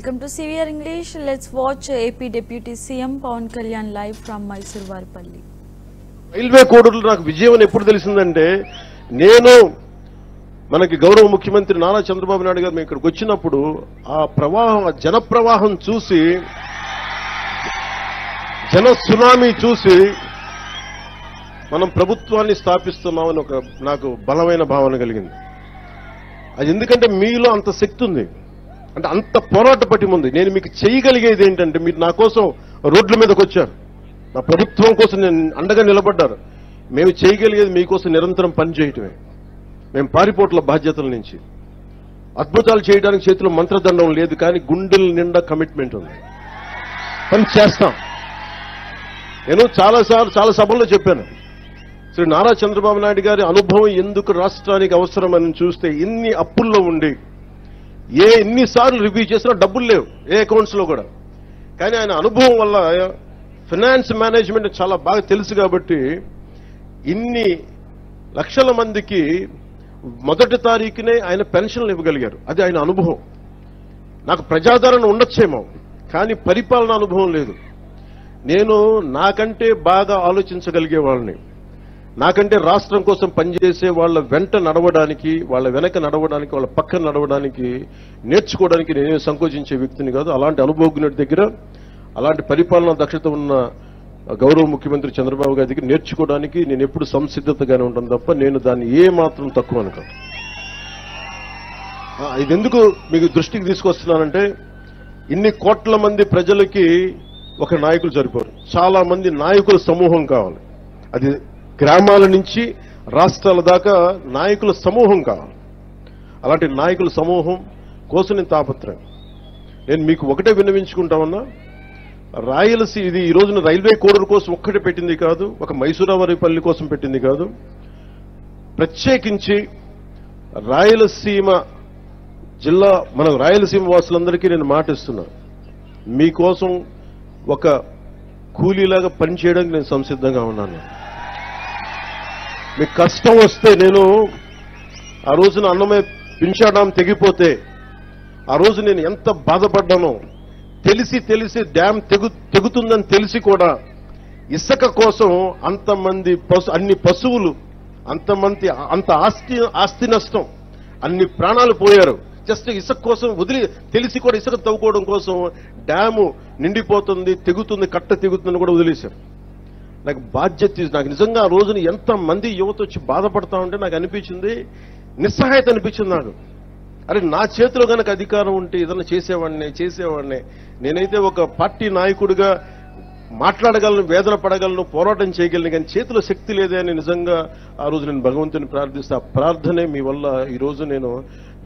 Welcome to CVR English. Let's watch AP Deputy CM Pawan Kalyan live from Mysore Varpalli. Railway కోడూరులో నాకు విజయం ఎప్పుడు తెలిసిందంటే నేను మనకి గౌరవ ముఖ్యమంత్రి నారా చంద్రబాబు నాయుడు గారు మేము ఇక్కడికి వచ్చినప్పుడు ఆ ప్రవాహం ఆ జన ప్రవాహం చూసి జన సునామీ చూసి మనం ప్రభుత్వాన్ని స్థాపిస్తున్నామని నాకు బలమైన భావన కలిగింది. అది ఎందుకంటే మీలో అంత శక్తి ఉంది, అంటే అంత పోరాట పటిమ ఉంది. నేను మీకు చేయగలిగేది ఏంటంటే మీరు నా కోసం రోడ్ల మీదకి వచ్చారు, నా ప్రభుత్వం కోసం నేను అండగా నిలబడ్డారు. మేము చేయగలిగేది మీకోసం నిరంతరం పనిచేయటమే. మేము పారిపోట్ల బాధ్యతల నుంచి అద్భుతాలు చేయడానికి చేతిలో మంత్రదండం లేదు, కానీ గుండెల నిండా కమిట్మెంట్ ఉంది. పని చేస్తాం. నేను చాలా సభల్లో చెప్పాను, శ్రీ నారా చంద్రబాబు నాయుడు గారి అనుభవం ఎందుకు రాష్ట్రానికి అవసరమని చూస్తే ఇన్ని అప్పుల్లో ఉండి ఎన్నిసార్లు రివ్యూ చేసినా డబ్బులు లేవు ఏ అకౌంట్స్ లో కూడా, కానీ ఆయన అనుభవం వల్ల ఫైనాన్స్ మేనేజ్మెంట్ చాలా బాగా తెలుసు కాబట్టి ఇన్ని లక్షల మందికి మొదటి తారీఖునే ఆయన పెన్షన్లు ఇవ్వగలిగారు. అది ఆయన అనుభవం. నాకు ప్రజాదరణ ఉండొచ్చేమో, కానీ పరిపాలన అనుభవం లేదు. నేను నాకంటే బాగా ఆలోచించగలిగే వాళ్ళని, నాకంటే రాష్ట్రం కోసం పనిచేసే వాళ్ళ వెంట నడవడానికి, వాళ్ళ వెనక నడవడానికి, వాళ్ళ పక్కన నడవడానికి, నేర్చుకోవడానికి నేనే సంకోచించే వ్యక్తిని కాదు. అలాంటి అనుభవజ్ఞుడి దగ్గర, అలాంటి పరిపాలనా దక్షత ఉన్న గౌరవ ముఖ్యమంత్రి చంద్రబాబు గారి దగ్గర నేర్చుకోవడానికి నేను ఎప్పుడు సంసిద్ధతగానే ఉంటాను తప్ప నేను దాన్ని ఏ మాత్రం తక్కువ అనుకోను. ఇది ఎందుకు మీకు దృష్టికి తీసుకొస్తున్నానంటే ఇన్ని కోట్ల మంది ప్రజలకి ఒక నాయకులు సరిపోరు, చాలా మంది నాయకుల సమూహం కావాలి. అది గ్రామాల నుంచి రాష్ట్రాల దాకా నాయకుల సమూహం కావాలి. అలాంటి నాయకుల సమూహం కోసం నేను తాపత్రయం. నేను మీకు ఒకటే విన్నవించుకుంటామన్నా, రాయలసీమ ఇది ఈ రోజున రైల్వే కోడూరు కోసం ఒక్కటే పెట్టింది కాదు, ఒక మైసూరావారిపల్లి కోసం పెట్టింది కాదు, ప్రత్యేకించి రాయలసీమ జిల్లా మన రాయలసీమ వాసులందరికీ నేను మాటిస్తున్నా, మీకోసం ఒక కూలీలాగా పనిచేయడానికి నేను సంసిద్ధంగా ఉన్నాను. మీకు కష్టం వస్తే, నేను ఆ రోజున అన్నమయ్య పింఛా డ్యాం తెగిపోతే ఆ రోజు నేను ఎంత బాధపడ్డానో తెలిసి డ్యాం తెగుతుందని తెలిసి కూడా ఇసుక కోసం అన్ని పశువులు, అంత ఆస్తి నష్టం, అన్ని ప్రాణాలు పోయారు జస్ట్ ఇసుక కోసం తెలిసి కూడా ఇసుక తవ్వుకోవడం కోసం. డ్యాము నిండిపోతుంది, తెగుతుంది, కట్ట తెగుతుందని కూడా వదిలేశారు. నాకు బాధ్యత, నాకు నిజంగా ఆ రోజున ఎంతమంది యువత వచ్చి బాధపడతా ఉంటే నాకు అనిపించింది, నిస్సహాయత అనిపించింది నాకు. అరే నా చేతిలో కనుక అధికారం ఉంటే ఏదైనా చేసేవాడిని. నేనైతే ఒక పార్టీ నాయకుడిగా మాట్లాడగలను, వేదన పడగలను, పోరాటం చేయగలను, కానీ చేతిలో శక్తి లేదే అని నిజంగా ఆ రోజు నేను భగవంతుని ప్రార్థిస్తే ఆ ప్రార్థనే మీ వల్ల ఈ రోజు నేను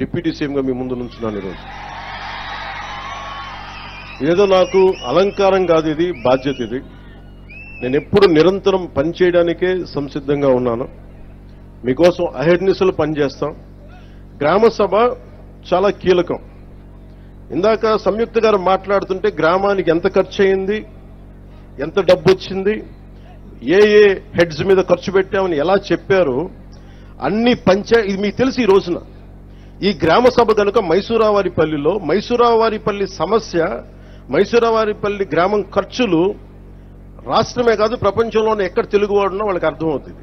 డిప్యూటీ సీఎంగా మీ ముందు నుంచున్నాను. ఈరోజు ఏదో నాకు అలంకారం కాదు, ఇది బాధ్యత. ఇది నేను ఎప్పుడు నిరంతరం పనిచేయడానికే సంసిద్ధంగా ఉన్నాను. మీకోసం అహర్నిశలు పనిచేస్తాం. గ్రామ సభ చాలా కీలకం. ఇందాక సంయుక్త గారు మాట్లాడుతుంటే గ్రామానికి ఎంత ఖర్చు అయింది, ఎంత డబ్బు వచ్చింది, ఏ హెడ్స్ మీద ఖర్చు పెట్టామని ఎలా చెప్పారు, అన్ని ఇది మీకు తెలిసి ఈ రోజున ఈ గ్రామ సభ కనుక మైసూరావారిపల్లి సమస్య, మైసూరావారిపల్లి గ్రామం ఖర్చులు రాష్ట్రమే కాదు ప్రపంచంలోనే ఎక్కడ తెలుగువాడున్నా వాళ్ళకి అర్థమవుతుంది.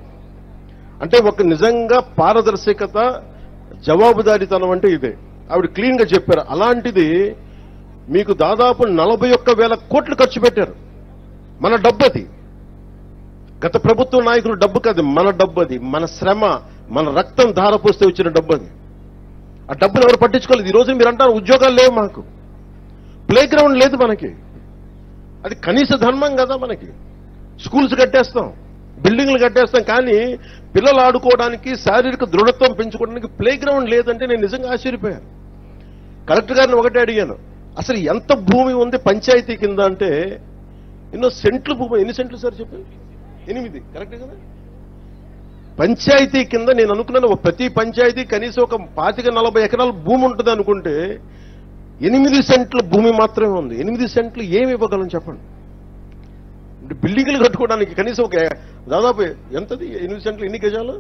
అంటే ఒక నిజంగా పారదర్శకత, జవాబుదారీతనం అంటే ఇదే. ఆవిడ క్లీన్ గా చెప్పారు. అలాంటిది మీకు దాదాపు 41,000 కోట్లు ఖర్చు పెట్టారు. మన డబ్బు అది, గత ప్రభుత్వ నాయకులు డబ్బు కాదు, మన డబ్బు అది, మన శ్రమ, మన రక్తం ధారపోస్తే వచ్చిన డబ్బు అది. ఆ డబ్బును ఎవరు పట్టించుకోలేదు. ఈ రోజు మీరు అంటారు ఉద్యోగాలు లేవు, మాకు ప్లే గ్రౌండ్ లేదు, మనకి అది కనీస ధర్మం కదా. మనకి స్కూల్స్ కట్టేస్తాం, బిల్డింగ్లు కట్టేస్తాం, కానీ పిల్లలు ఆడుకోవడానికి, శారీరక దృఢత్వం పెంచుకోవడానికి ప్లే గ్రౌండ్ లేదంటే నేను నిజంగా ఆశ్చర్యపోయాను. కలెక్టర్ గారిని ఒకటే అడిగాను, అసలు ఎంత భూమి ఉంది పంచాయతీ కింద అంటే, ఎన్నో సెంట్లు భూమి. ఎన్ని సెంట్లు సార్ చెప్పండి? 8 కరెక్ట్ కదా. పంచాయతీ కింద నేను అనుకున్నాను ప్రతి పంచాయతీ కనీసం ఒక 25-40 ఎకరాల భూమి ఉంటుంది అనుకుంటే 8 సెంట్ల భూమి మాత్రమే ఉంది. 8 సెంట్లు ఏమి ఇవ్వగలం చెప్పండి? బిల్డింగ్లు కట్టుకోవడానికి కనీసం ఒక దాదాపు ఎంతది? 8 సెంట్లు ఎన్ని గజాలు?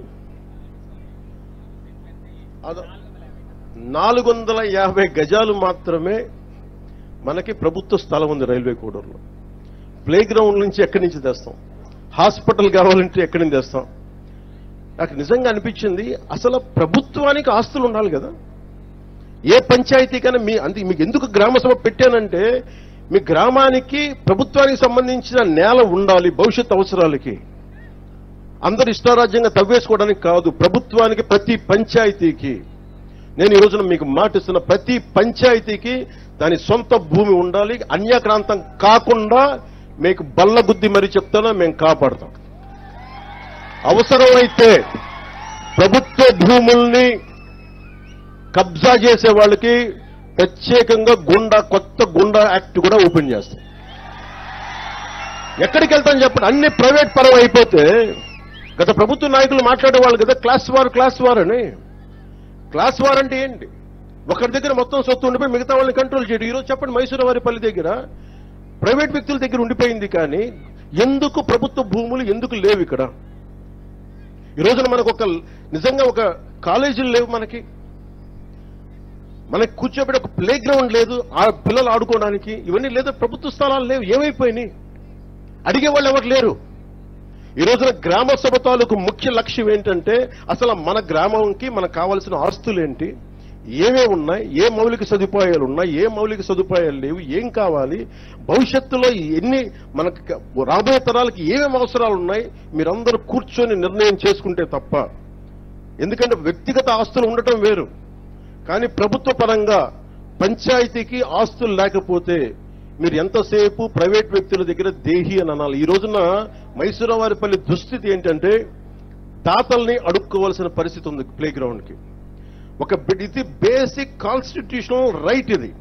450 గజాలు మాత్రమే మనకి ప్రభుత్వ స్థలం ఉంది రైల్వే కోడూరులో. ప్లే గ్రౌండ్ నుంచి ఎక్కడి నుంచి తెస్తాం? హాస్పిటల్ కావాలంటే ఎక్కడి నుంచి తెస్తాం? నాకు నిజంగా అనిపించింది, అసలు ప్రభుత్వానికి ఆస్తులు ఉండాలి కదా. ఏ పంచాయతీకైనా మీకు ఎందుకు గ్రామ సభ పెట్టానంటే, మీ గ్రామానికి ప్రభుత్వానికి సంబంధించిన నేల ఉండాలి భవిష్యత్ అవసరాలకి. అందరు ఇష్టారాజ్యంగా తవ్వేసుకోవడానికి కాదు, ప్రభుత్వానికి ప్రతి పంచాయతీకి. నేను ఈ రోజున మీకు మాటిస్తున్న, ప్రతి పంచాయతీకి దాని సొంత భూమి ఉండాలి. అన్యాక్రాంతం కాకుండా మీకు బల్లగుద్ది మరీ చెప్తానా, మేము కాపాడతాం. అవసరమైతే ప్రభుత్వ భూముల్ని కబ్జా చేసే వాళ్ళకి ప్రత్యేకంగా కొత్త గుండా యాక్ట్ కూడా ఓపెన్ చేస్తాం. ఎక్కడికి వెళ్తాం చెప్పండి? అన్ని ప్రైవేట్ పరం అయిపోతే, గత ప్రభుత్వ నాయకులు మాట్లాడేవాళ్ళు కదా క్లాస్ వార్ అని. క్లాస్ వార్ అంటే ఏంటి? ఒకరి దగ్గర మొత్తం సొత్తు ఉండిపోయి మిగతా వాళ్ళని కంట్రోల్ చేయడం. ఈరోజు చెప్పండి, మైసూరువారిపల్లి దగ్గర ప్రైవేట్ వ్యక్తుల దగ్గర ఉండిపోయింది, కానీ ఎందుకు ప్రభుత్వ భూములు ఎందుకు లేవు ఇక్కడ? ఈ రోజున మనకు నిజంగా ఒక కాలేజీలు లేవు, మనకి కూర్చోబెట్టి ఒక ప్లే గ్రౌండ్ లేదు, ఆ పిల్లలు ఆడుకోవడానికి. ఇవన్నీ లేదా, ప్రభుత్వ స్థలాలు లేవు. ఏమైపోయినాయి? అడిగేవాళ్ళు ఎవరు లేరు. ఈ రోజున గ్రామ సభ తాలూకు ముఖ్య లక్ష్యం ఏంటంటే, అసలు మన గ్రామంకి మనకు కావాల్సిన ఆస్తులు ఏంటి, ఏమేమి ఉన్నాయి, ఏ మౌలిక సదుపాయాలు ఉన్నాయి, ఏ మౌలిక సదుపాయాలు లేవు, ఏం కావాలి, భవిష్యత్తులో ఎన్ని మనకు రాబోయే తరాలకి ఏమేమి అవసరాలు ఉన్నాయి, మీరందరూ కూర్చొని నిర్ణయం చేసుకుంటే తప్ప. ఎందుకంటే వ్యక్తిగత ఆస్తులు ఉండటం వేరు, కానీ ప్రభుత్వ పరంగా పంచాయతీకి ఆస్తులు లేకపోతే మీరు ఎంతసేపు ప్రైవేట్ వ్యక్తుల దగ్గర దేహి అని అనాలి. ఈ రోజున మైసూరువారిపల్లి దుస్థితి ఏంటంటే, దాతల్ని అడుక్కోవాల్సిన పరిస్థితి ఉంది ప్లే గ్రౌండ్కి. ఇది బేసిక్ కాన్స్టిట్యూషనల్ రైట్. ఇది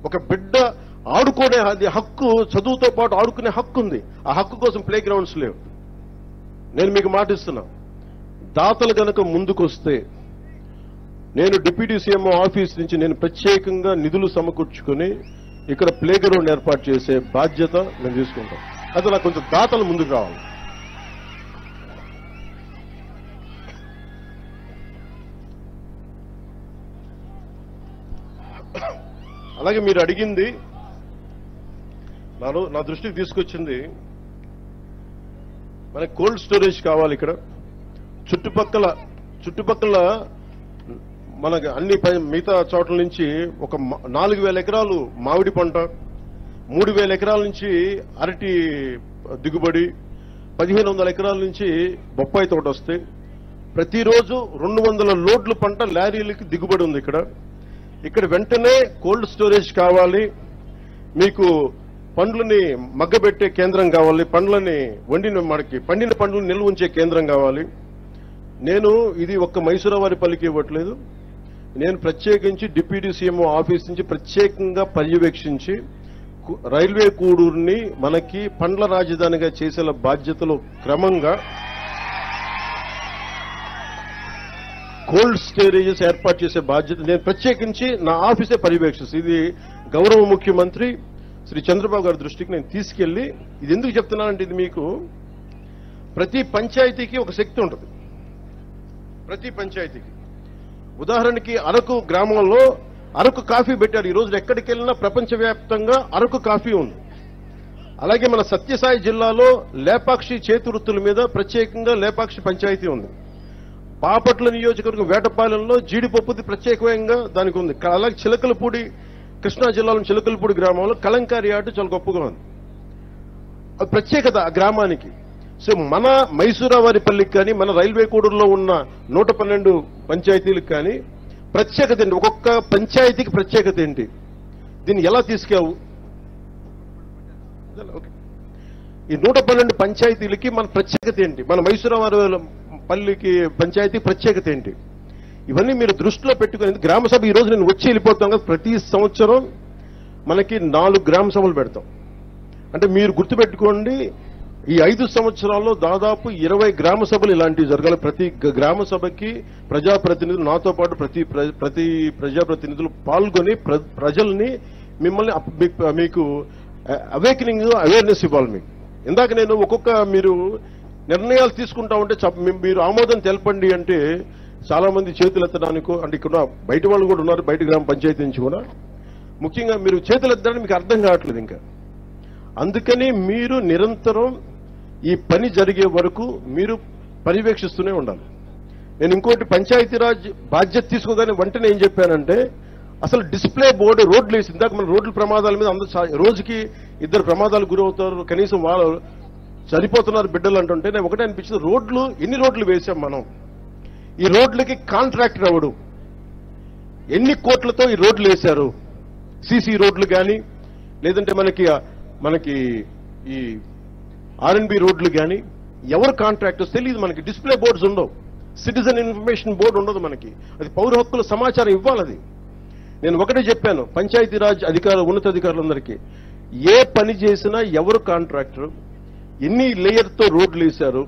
ఒక బిడ్డ ఆడుకునే హక్కు, చదువుతో పాటు ఆడుకునే హక్కు ఉంది. ఆ హక్కు కోసం ప్లే గ్రౌండ్స్ లేవు. నేను మీకు మాటిస్తున్నా, దాతలు గనక ముందుకొస్తే నేను డిప్యూటీ సీఎం ఆఫీస్ నుంచి నేను ప్రత్యేకంగా నిధులు సమకూర్చుకొని ఇక్కడ ప్లే గ్రౌండ్ ఏర్పాటు చేసే బాధ్యత నేను తీసుకుంటాను. అది నాకు కొంచెం దాతలు ముందుకు రావాలి. అలాగే మీరు అడిగింది, నా దృష్టికి తీసుకొచ్చింది, మనకి కోల్డ్ స్టోరేజ్ కావాలి ఇక్కడ. చుట్టుపక్కల మనకి అన్ని మిగతా చోట్ల నుంచి ఒక 4000 ఎకరాలు మామిడి పంట, 3000 ఎకరాల నుంచి అరటి దిగుబడి, 1500 ఎకరాల నుంచి బొప్పాయి తోట వస్తాయి. ప్రతిరోజు 200 లోడ్లు పంట లారీలకి దిగుబడి ఉంది ఇక్కడ వెంటనే కోల్డ్ స్టోరేజ్ కావాలి. మీకు పండ్లని మగ్గబెట్టే కేంద్రం కావాలి, పండ్లని పండిన పండ్లను నిల్వ ఉంచే కేంద్రం కావాలి. నేను ఇది ఒక్క మైసూరువారిపల్లికి ఇవ్వట్లేదు, నేను ప్రత్యేకించి డిప్యూటీ సీఎం ఆఫీస్ నుంచి ప్రత్యేకంగా పర్యవేక్షించి రైల్వే కోడూరుని మనకి పండ్ల రాజధానిగా చేసే బాధ్యతలు క్రమంగా కోల్డ్ స్టోరేజెస్ ఏర్పాటు చేసే బాధ్యత నేను ప్రత్యేకించి నా ఆఫీసే పర్యవేక్షిస్తాను. ఇది గౌరవ ముఖ్యమంత్రి శ్రీ చంద్రబాబు గారి దృష్టికి నేను తీసుకెళ్లి, ఇది ఎందుకు చెప్తున్నానంటే, ఇది మీకు ప్రతి పంచాయతీకి ఒక శక్తి ఉంటుంది. ప్రతి పంచాయతీకి ఉదాహరణకి అరకు గ్రామంలో అరకు కాఫీ పెట్టారు. ఈ రోజు ఎక్కడికి వెళ్ళినా ప్రపంచవ్యాప్తంగా అరకు కాఫీ ఉంది. అలాగే మన సత్యసాయి జిల్లాలో లేపాక్షి చేతివృత్తుల మీద ప్రత్యేకంగా లేపాక్షి పంచాయతీ ఉంది. బాపట్ల నియోజకవర్గం వేటపాలెంలో జీడిపప్పుది ప్రత్యేకంగా దానికి ఉంది. అలాగే చిలకలపూడి, కృష్ణా జిల్లాలో చిలకలపూడి గ్రామంలో కలంకారీ ఆట చాలా గొప్పగా ఉంది. అది ప్రత్యేకత ఆ గ్రామానికి. సో మన మైసూరువారిపల్లికి కానీ మన రైల్వే కోడూరులో ఉన్న 112 పంచాయతీలకు కానీ ప్రత్యేకత ఏంటి? ఒక్కొక్క పంచాయతీకి ప్రత్యేకత ఏంటి? దీన్ని ఎలా తీసుకెళ్ళవు? ఈ 112 పంచాయతీలకి మన ప్రత్యేకత ఏంటి? మన మైసూరువారిపల్లికి పంచాయతీ ప్రత్యేకత ఏంటి? ఇవన్నీ మీరు దృష్టిలో పెట్టుకుని గ్రామ సభ ఈ రోజు నేను వచ్చి వెళ్ళిపోతాం కదా. ప్రతి సంవత్సరం మనకి 4 గ్రామ సభలు పెడతాం. అంటే మీరు గుర్తుపెట్టుకోండి, ఈ 5 సంవత్సరాల్లో దాదాపు 20 గ్రామ సభలు ఇలాంటివి జరగాలి. ప్రతి గ్రామ సభకి ప్రజాప్రతినిధులు, నాతో పాటు ప్రతి ప్రజాప్రతినిధులు పాల్గొని ప్రజల్ని మీకు అవేర్నెస్ ఇవ్వాలి. మీకు ఇందాక నేను మీరు నిర్ణయాలు తీసుకుంటా ఉంటే మీరు ఆమోదం తెలపండి అంటే చాలా మంది చేతులు ఎత్తడానికో, అంటే ఇక్కడ బయట వాళ్ళు కూడా ఉన్నారు, బయట గ్రామ పంచాయతీ నుంచి కూడా ముఖ్యంగా మీరు చేతులు ఎత్తడానికి మీకు అర్థం కావట్లేదు ఇంకా. అందుకని మీరు నిరంతరం ఈ పని జరిగే వరకు మీరు పర్యవేక్షిస్తూనే ఉండాలి. నేను ఇంకోటి పంచాయతీరాజ్ బాధ్యత తీసుకోగానే వెంటనే ఏం చెప్పానంటే, అసలు డిస్ప్లే బోర్డు రోడ్లు వేసి, ఇందాక మన రోడ్ల ప్రమాదాల మీద అందరూ రోజుకి 2 ప్రమాదాలు గురవుతారు, కనీసం వాళ్ళు చనిపోతున్నారు బిడ్డలు అంటుంటే నేను ఒకటే అనిపించింది, ఎన్ని రోడ్లు వేసాం మనం, ఈ రోడ్లకి కాంట్రాక్టర్ ఎవడు, ఎన్ని కోట్లతో ఈ రోడ్లు వేశారు, సీసీ రోడ్లు కానీ లేదంటే మనకి ఈ ఆర్ఎన్బి రోడ్లు కానీ ఎవరు కాంట్రాక్టర్స్ తెలియదు మనకి. డిస్ప్లే బోర్డ్స్ ఉండవు, సిటిజన్ ఇన్ఫర్మేషన్ బోర్డు ఉండదు మనకి. అది పౌర హక్కుల సమాచారం ఇవ్వాలి. నేను ఒకటే చెప్పాను పంచాయతీరాజ్ ఉన్నతాధికారులందరికీ, ఏ పని చేసినా ఎవరు కాంట్రాక్టర్, ఎన్ని లేయర్తో రోడ్లు వేశారు,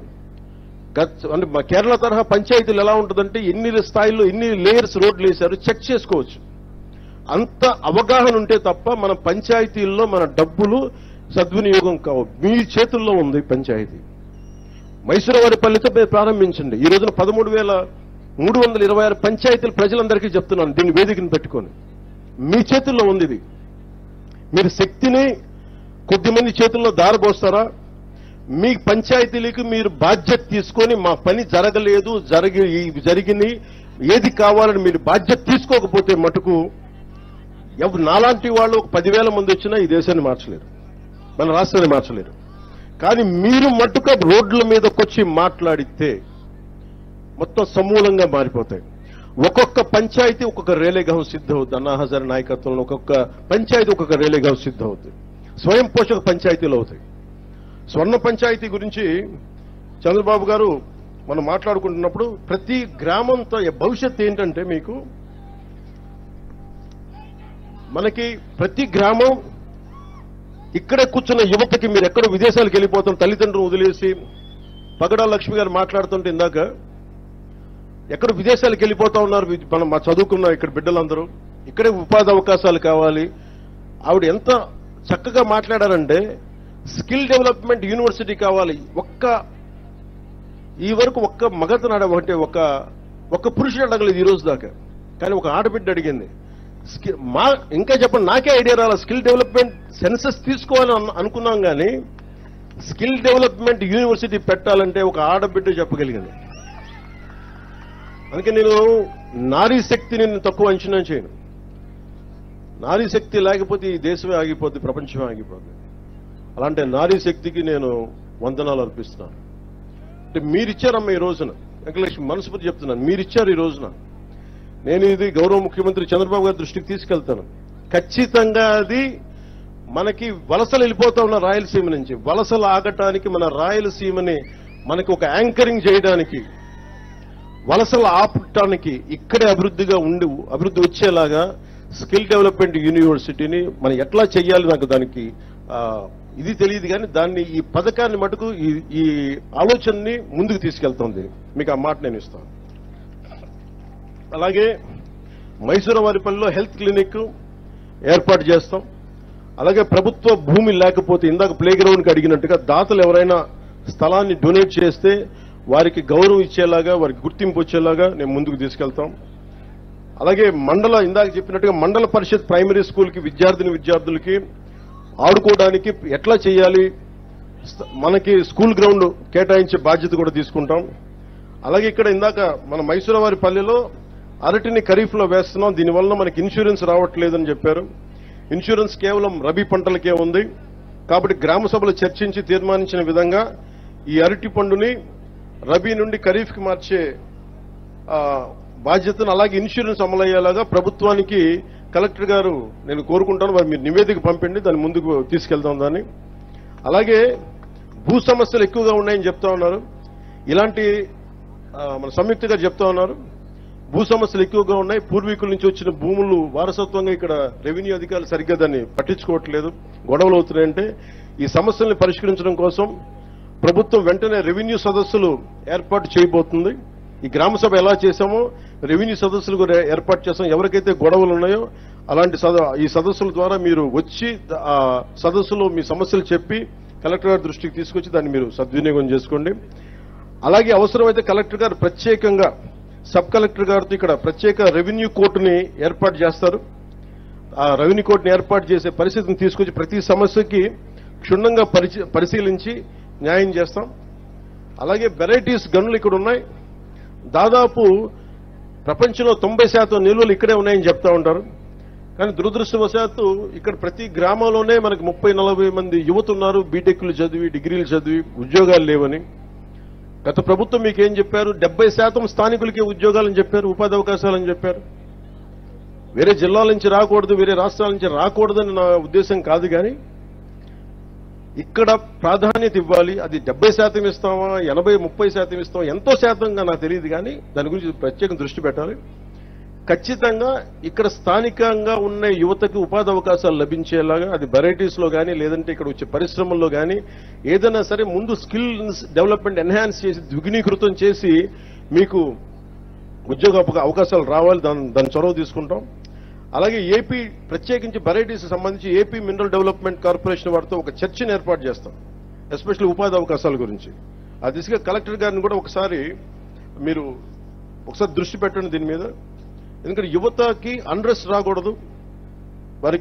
అంటే మా కేరళ తరహా పంచాయతీలు ఎలా ఉంటుందంటే ఎన్ని స్థాయిల్లో ఎన్ని లేయర్స్ రోడ్లు వేశారు చెక్ చేసుకోవచ్చు. అంత అవగాహన ఉంటే తప్ప మన పంచాయతీల్లో మన డబ్బులు సద్వినియోగం కావు. మీ చేతుల్లో ఉంది పంచాయతీ. మైసూరవారిపల్లితో ప్రారంభించండి. ఈ రోజున 13,326 పంచాయతీలు ప్రజలందరికీ చెప్తున్నాను, దీన్ని వేదికను పెట్టుకొని. మీ చేతుల్లో ఉంది ఇది. మీరు శక్తిని కొద్దిమంది చేతుల్లో దారబోస్తారా? మీ పంచాయతీలకు మీరు బాధ్యత తీసుకొని మా పని జరగలేదు, జరిగింది, ఏది కావాలని మీరు బాధ్యత తీసుకోకపోతే మటుకు నాలాంటి వాళ్ళు 10,000 మంది వచ్చినా ఈ దేశాన్ని మార్చలేరు, మన రాష్ట్రాన్ని మార్చలేరు. కానీ మీరు మట్టుకు రోడ్ల మీదకొచ్చి మాట్లాడితే మొత్తం సమూలంగా మారిపోతాయి. ఒక్కొక్క పంచాయతీ ఒక్కొక్క రేలేగాం సిద్ధవుతుంది. అన్నా హజారే నాయకత్వంలో ఒక్కొక్క పంచాయతీ ఒక్కొక్క రేలేగాం సిద్ధవుతుంది. స్వయం పోషక పంచాయతీలు అవుతాయి. స్వర్ణ పంచాయతీ గురించి చంద్రబాబు గారు మనం మాట్లాడుకుంటున్నప్పుడు ప్రతి గ్రామంతో భవిష్యత్తు ఏంటంటే, మనకి ప్రతి గ్రామం ఇక్కడే కూర్చున్న యువతకి మీరు ఎక్కడో విదేశాలకు వెళ్ళిపోతాం, తల్లిదండ్రులు వదిలేసి. పగడా లక్ష్మి గారు మాట్లాడుతుంటే ఇందాక ఎక్కడ విదేశాలకు వెళ్ళిపోతా ఉన్నారు, మనం మా చదువుకున్న ఇక్కడ బిడ్డలందరూ ఇక్కడే ఉపాధి అవకాశాలు కావాలి. ఆవిడ ఎంత చక్కగా మాట్లాడారంటే, స్కిల్ డెవలప్మెంట్ యూనివర్సిటీ కావాలి. ఈ వరకు ఒక్క మగతను అంటే ఒక్క పురుషుడు అడగలేదు ఈ రోజు దాకా, కానీ ఒక ఆడబిడ్డ అడిగింది. ఇంకా చెప్పండి, నాకే ఐడియా రాలా. స్కిల్ డెవలప్మెంట్ సెన్సస్ తీసుకోవాలని అనుకున్నాం, కానీ స్కిల్ డెవలప్మెంట్ యూనివర్సిటీ పెట్టాలంటే ఒక ఆడబిడ్డ చెప్పగలిగింది. అందుకే నేను నారీ శక్తిని తక్కువ అంచనా చేయను. నారీ శక్తి లేకపోతే ఈ దేశమే ఆగిపోద్ది, ప్రపంచమే ఆగిపోద్ది. అలాంటి నారీ శక్తికి నేను వందనాలు అర్పిస్తున్నాను. అంటే మీరిచ్చారమ్మ ఈ రోజున, వెంకటలక్ష్మి మనస్ఫూర్తి చెప్తున్నాను, మీరిచ్చారు ఈ రోజున. నేను ఇది గౌరవ ముఖ్యమంత్రి చంద్రబాబు గారి దృష్టికి తీసుకెళ్తాను. ఖచ్చితంగా అది మనకి వలసలు వెళ్ళిపోతా ఉన్న రాయలసీమ నుంచి వలసలు ఆగటానికి, మన రాయలసీమని మనకి ఒక యాంకరింగ్ చేయడానికి, వలసలు ఆపటానికి, ఇక్కడే అభివృద్ధి వచ్చేలాగా స్కిల్ డెవలప్మెంట్ యూనివర్సిటీని మనం ఎట్లా చెయ్యాలి, నాకు దానికి ఇది తెలియదు. కానీ దాన్ని, ఈ పథకాన్ని మటుకు ఈ ఆలోచనని ముందుకు తీసుకెళ్తుంది. మీకు ఆ మాట నేను ఇస్తాను. అలాగే మైసూరవారిపల్లిలో హెల్త్ క్లినిక్ ఏర్పాటు చేస్తాం. అలాగే ప్రభుత్వ భూమి లేకపోతే, ఇందాక ప్లే గ్రౌండ్కి అడిగినట్టుగా దాతలు ఎవరైనా స్థలాన్ని డొనేట్ చేస్తే వారికి గౌరవం ఇచ్చేలాగా, వారికి గుర్తింపు వచ్చేలాగా నేను ముందుకు తీసుకెళ్తాం. అలాగే ఇందాక చెప్పినట్టుగా మండల పరిషత్ ప్రైమరీ స్కూల్కి విద్యార్థులకి ఆడుకోవడానికి ఎట్లా చేయాలి, మనకి స్కూల్ గ్రౌండ్ కేటాయించే బాధ్యత కూడా తీసుకుంటాం. అలాగే ఇక్కడ ఇందాక మన మైసూరవారిపల్లిలో అరటిని ఖరీఫ్లో వేస్తున్నాం, దీనివల్ల మనకి ఇన్సూరెన్స్ రావట్లేదని చెప్పారు. ఇన్సూరెన్స్ కేవలం రబీ పంటలకే ఉంది. కాబట్టి గ్రామ సభలు చర్చించి తీర్మానించిన విధంగా ఈ అరటి పండుని రబీ నుండి ఖరీఫ్కి మార్చే బాధ్యతను, అలాగే ఇన్సూరెన్స్ అమలయ్యేలాగా ప్రభుత్వానికి కలెక్టర్ గారు నేను కోరుకుంటాను, వారు మీరు నివేదిక పంపండి, దాన్ని ముందుకు తీసుకెళ్తాం దాన్ని. అలాగే భూ సమస్యలు ఎక్కువగా ఉన్నాయని చెప్తా ఉన్నారు. ఇలాంటి మన సంయుక్త గారు చెప్తా ఉన్నారు, భూ సమస్యలు ఎక్కువగా ఉన్నాయి. పూర్వీకుల నుంచి వచ్చిన భూములు వారసత్వంగా ఇక్కడ రెవెన్యూ అధికారులు సరిగ్గా దాన్ని పట్టించుకోవట్లేదు, గొడవలు అవుతున్నాయంటే ఈ సమస్యల్ని పరిష్కరించడం కోసం ప్రభుత్వం వెంటనే రెవెన్యూ సదస్సులు ఏర్పాటు చేయబోతుంది. ఈ గ్రామ సభ ఎలా చేశామో రెవెన్యూ సదస్సులు కూడా ఏర్పాటు చేస్తాం. ఎవరికైతే గొడవలు ఉన్నాయో అలాంటి ఈ సదస్సుల ద్వారా మీరు వచ్చి ఆ సదస్సులో మీ సమస్యలు చెప్పి కలెక్టర్ గారి దృష్టికి తీసుకొచ్చి దాన్ని మీరు సద్వినియోగం చేసుకోండి. అలాగే అవసరమైతే కలెక్టర్ గారు ప్రత్యేకంగా సబ్ కలెక్టర్ గారితో ఇక్కడ ప్రత్యేక రెవెన్యూ కోర్టుని ఏర్పాటు చేస్తారు. ఆ రెవెన్యూ కోర్టుని ఏర్పాటు చేసే పరిస్థితిని తీసుకొచ్చి ప్రతి సమస్యకి క్షుణ్ణంగా పరిశీలించి న్యాయం చేస్తాం. అలాగే వెరైటీస్ గనులు ఇక్కడ ఉన్నాయి. దాదాపు ప్రపంచంలో 90% నిల్వలు ఇక్కడే ఉన్నాయని చెప్తా ఉంటారు. కానీ దురదృష్టవశాత్తు ఇక్కడ ప్రతి గ్రామంలోనే మనకు 30-40 మంది యువత ఉన్నారు, బీటెక్లు చదివి డిగ్రీలు చదివి ఉద్యోగాలు లేవని. గత ప్రభుత్వం మీకేం చెప్పారు? 70% స్థానికులకే ఉద్యోగాలని చెప్పారు, ఉపాధి అవకాశాలని చెప్పారు. వేరే జిల్లాల నుంచి రాకూడదు, వేరే రాష్ట్రాల నుంచి రాకూడదని నా ఉద్దేశం కాదు. కానీ ఇక్కడ ప్రాధాన్యత ఇవ్వాలి. అది 70% ఇస్తామా, 80-30% ఇస్తామా, ఎంతో శాతంగా నాకు తెలియదు. కానీ దాని గురించి ప్రత్యేక దృష్టి పెట్టాలి. ఖచ్చితంగా ఇక్కడ స్థానికంగా ఉన్న యువతకు ఉపాధి అవకాశాలు లభించేలాగా, అది వెరైటీస్ లో కానీ లేదంటే ఇక్కడ వచ్చే పరిశ్రమల్లో కానీ ఏదైనా సరే ముందు స్కిల్ డెవలప్మెంట్ ఎన్హాన్స్ చేసి ద్విగుణీకృతం చేసి మీకు ఉద్యోగ అవకాశాలు రావాలి. దాని చొరవ తీసుకుంటాం. అలాగే ఏపీ ప్రత్యేకించి వెరైటీస్ సంబంధించి ఏపీ మినరల్ డెవలప్మెంట్ కార్పొరేషన్ వారితో ఒక చర్చను ఏర్పాటు చేస్తాం, ఎస్పెషల్లీ ఉపాధి అవకాశాల గురించి. ఆ దిశగా కలెక్టర్ గారిని కూడా మీరు ఒకసారి దృష్టి పెట్టండి దీని మీద. ఎందుకంటే యువతకి అన్రెస్ట్ రాకూడదు. వారి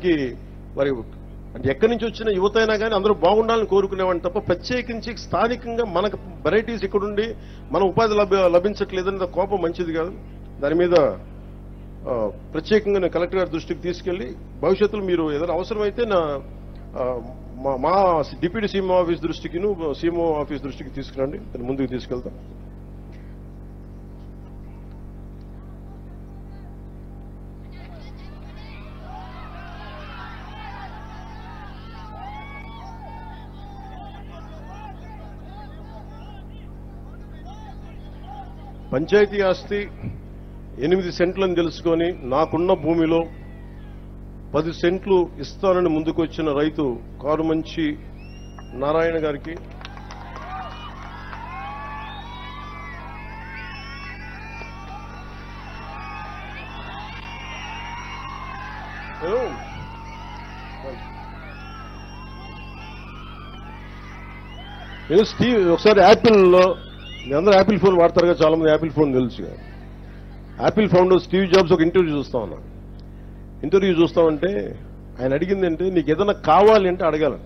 అంటే ఎక్కడి నుంచి వచ్చిన యువత అయినా కానీ అందరూ బాగుండాలని కోరుకునేవాడిని తప్ప ప్రత్యేకించి స్థానికంగా మనకు వెరైటీస్ ఇక్కడుండి మన ఉపాధి లభించట్లేదని కోపం మంచిది కాదు. దాని మీద ప్రత్యేకంగా నేను కలెక్టర్ గారి దృష్టికి తీసుకెళ్లి భవిష్యత్తులో మీరు ఏదైనా అవసరమైతే మా డిప్యూటీ సీఎంఓ ఆఫీస్ దృష్టికి సీఎంఓ ఆఫీస్ దృష్టికి తీసుకురండి, దాన్ని ముందుకు తీసుకెళ్తాం. పంచాయతీ ఆస్తి 8 సెంట్లని తెలుసుకొని నాకున్న భూమిలో 10 సెంట్లు ఇస్తానని ముందుకొచ్చిన రైతు కారుమంచి నారాయణ గారికి నేను ఒకసారి యాపిల్లో మీ అందరూ యాపిల్ ఫోన్ వాడతారుగా, చాలా మంది యాపిల్ ఫోన్ తెలుసు. యాపిల్ ఫౌండర్ స్టీవ్ జాబ్స్ ఒక ఇంటర్వ్యూ చూస్తా ఉన్నా. ఇంటర్వ్యూ చూస్తామంటే ఆయన అడిగింది అంటే నీకు ఏదైనా కావాలి అంటే అడగాలి.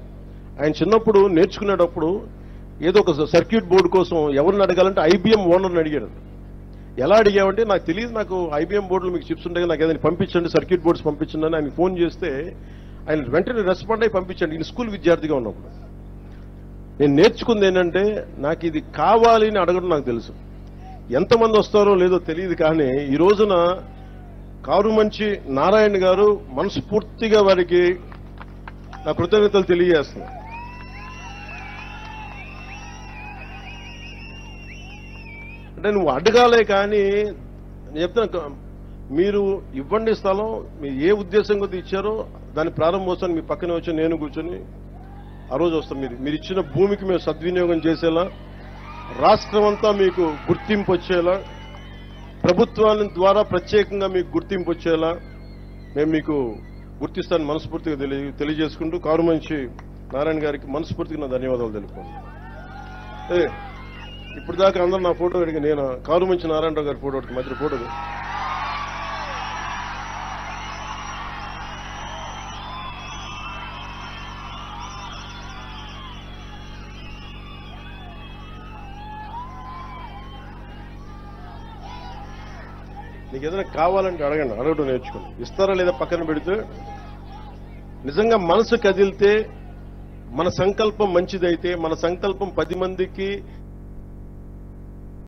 ఆయన చిన్నప్పుడు నేర్చుకునేటప్పుడు ఏదో ఒక సర్క్యూట్ బోర్డు కోసం ఎవరిని అడగాలంటే ఐబీఎం ఓనర్ని అడిగాడు. ఎలా అడిగామంటే నాకు తెలియదు, నాకు ఐబీఎం బోర్డులో మీకు చిప్స్ ఉంటాయి, నాకు ఏదైనా పంపించండి, సర్క్యూట్ బోర్డ్స్ పంపించండి అని ఆయన ఫోన్ చేస్తే ఆయన వెంటనే రెస్పాండ్ అయి పంపించండి. ఈయన స్కూల్ విద్యార్థిగా ఉన్నప్పుడు. నేను నేర్చుకుంది ఏంటంటే నాకు ఇది కావాలి అని అడగడం నాకు తెలుసు. ఎంతమంది వస్తారో లేదో తెలియదు. కానీ ఈ రోజున కారుమంచి నారాయణ గారు మనస్ఫూర్తిగా వారికి నా కృతజ్ఞతలు తెలియజేస్తున్నాను. అంటే నువ్వు అడగాలే కానీ నేను చెప్తాను, మీరు ఇవ్వండి స్థలం, మీరు ఏ ఉద్దేశం కొద్ది ఇచ్చారో దాని ప్రారంభోత్సవాన్ని మీ పక్కనే వచ్చి నేను కూర్చొని ఆ రోజు వస్తాం. మీరు ఇచ్చిన భూమికి మేము సద్వినియోగం చేసేలా, రాష్ట్రం అంతా మీకు గుర్తింపు వచ్చేలా, ప్రభుత్వాల ద్వారా ప్రత్యేకంగా మీకు గుర్తింపు వచ్చేలా మేము మీకు గుర్తిస్తాను మనస్ఫూర్తిగా తెలియజేసుకుంటూ కారుమంచి నారాయణ గారికి మనస్ఫూర్తిగా నా ధన్యవాదాలు తెలుపుకోండి. ఇప్పుడు దాకా అందరూ నా ఫోటో అడిగి నేను కారుమంచి నారాయణరావు గారి ఫోటో మధ్య ఫోటో నీకు ఏదైనా కావాలంటే అడగండి, అడగడం నేర్చుకోండి. ఇస్తారా లేదా పక్కన పెడితే నిజంగా మనసు కదిలితే, మన సంకల్పం మంచిదైతే, మన సంకల్పం 10 మందికి